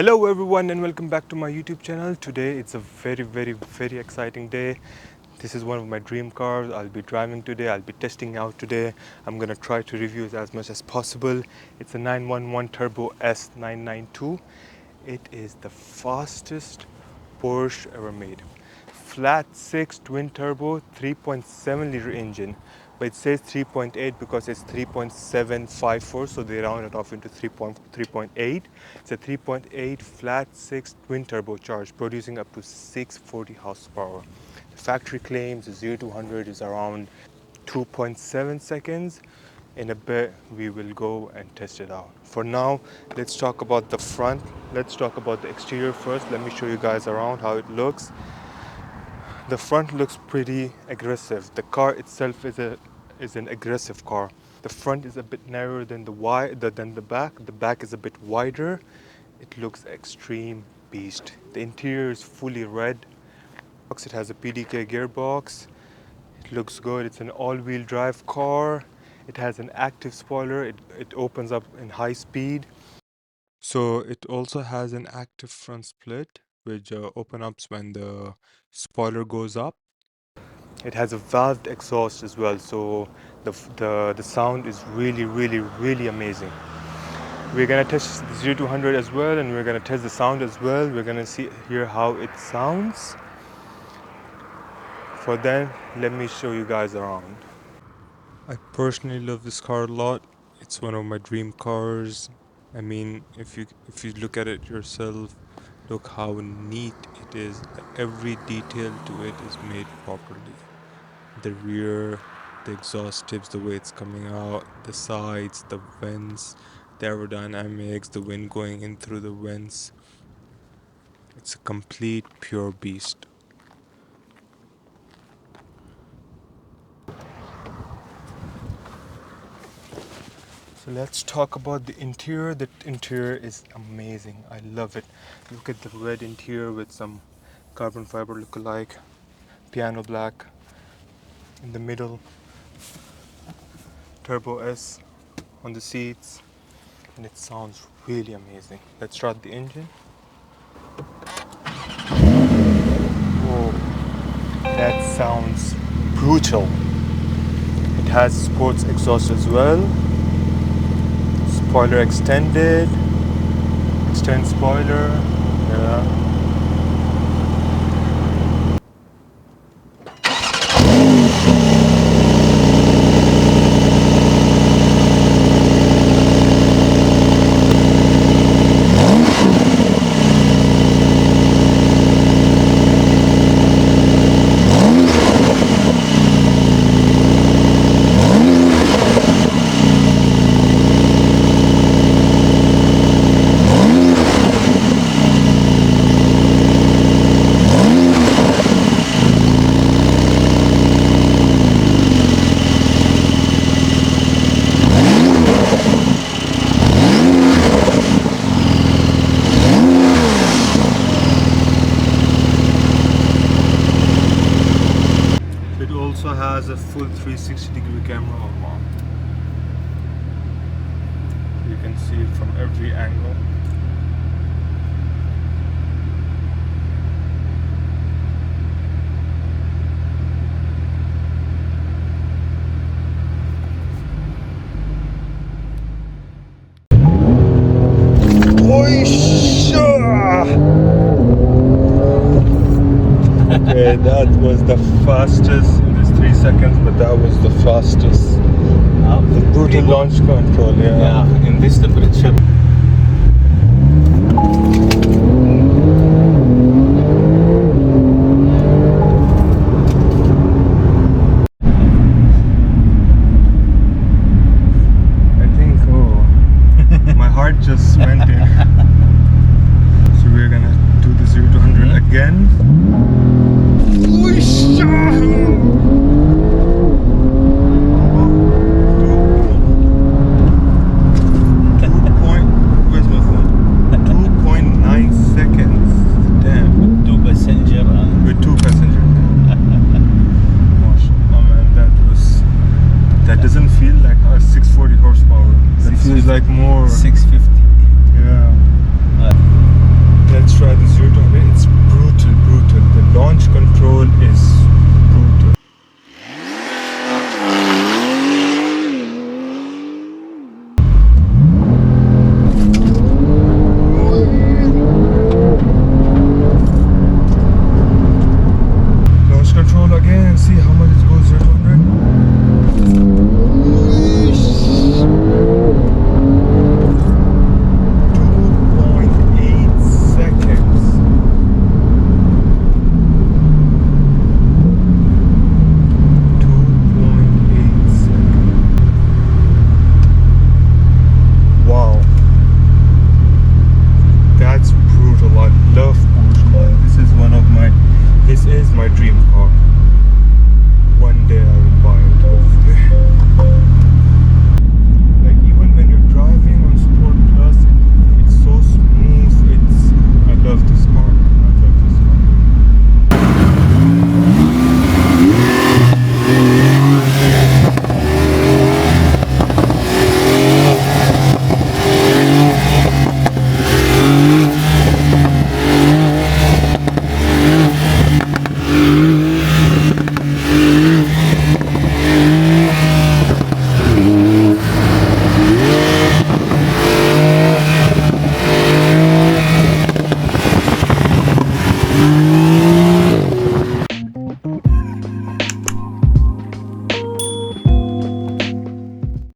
Hello everyone and welcome back to my YouTube channel. Today it's a very exciting day. This is one of my dream cars. I'll be driving today. I'll be testing out today. I'm gonna try to review it as much as possible. It's a 911 Turbo S992. It is the fastest Porsche ever made. Flat 6 twin turbo 3.7 liter engine, but it says 3.8 because it's 3.754, so they round it off into 3.8. It's a 3.8 flat 6 twin turbo charge producing up to 640 horsepower. The factory claims 0 to 100 is around 2.7 seconds. In a bit we will go and test it out. For now, let's talk about the front. Let's talk about the exterior first. Let me show you guys around how it looks. The front looks pretty aggressive. The car itself is an aggressive car. The front is a bit narrower than the back. The back is a bit wider. It looks extreme beast. The interior is fully red. It has a PDK gearbox. It looks good. It's an all-wheel drive car. It has an active spoiler. It opens up in high speed. So it also has an active front split, which opens up when the spoiler goes up. It has a valved exhaust as well, so the sound is really amazing. We're gonna test the 0 to 100 as well, and we're gonna test the sound as well. We're gonna hear how it sounds. For then, let me show you guys around. I personally love this car a lot. It's one of my dream cars. I mean, if you look at it yourself, look how neat it is. Every detail to it is made properly. The rear, the exhaust tips, the way it's coming out, the sides, the vents, the aerodynamics, the wind going in through the vents. It's a complete pure beast. So let's talk about the interior. The interior is amazing. I love it. Look at the red interior with some carbon fiber look-alike, piano black in the middle, Turbo S on the seats, and it sounds really amazing. Let's start the engine. Whoa, that sounds brutal. It has sports exhaust as well. Spoiler extend spoiler. Yeah. Also has a full 360-degree camera on mount. You can see it from every angle. Okay, that was the fastest. 3 seconds, but that was the fastest. The brutal launch control, yeah. In this temperature. I think, my heart just went in. So we're gonna do the 0 to 100 again. That doesn't feel like a 640 horsepower. That feels like more 650.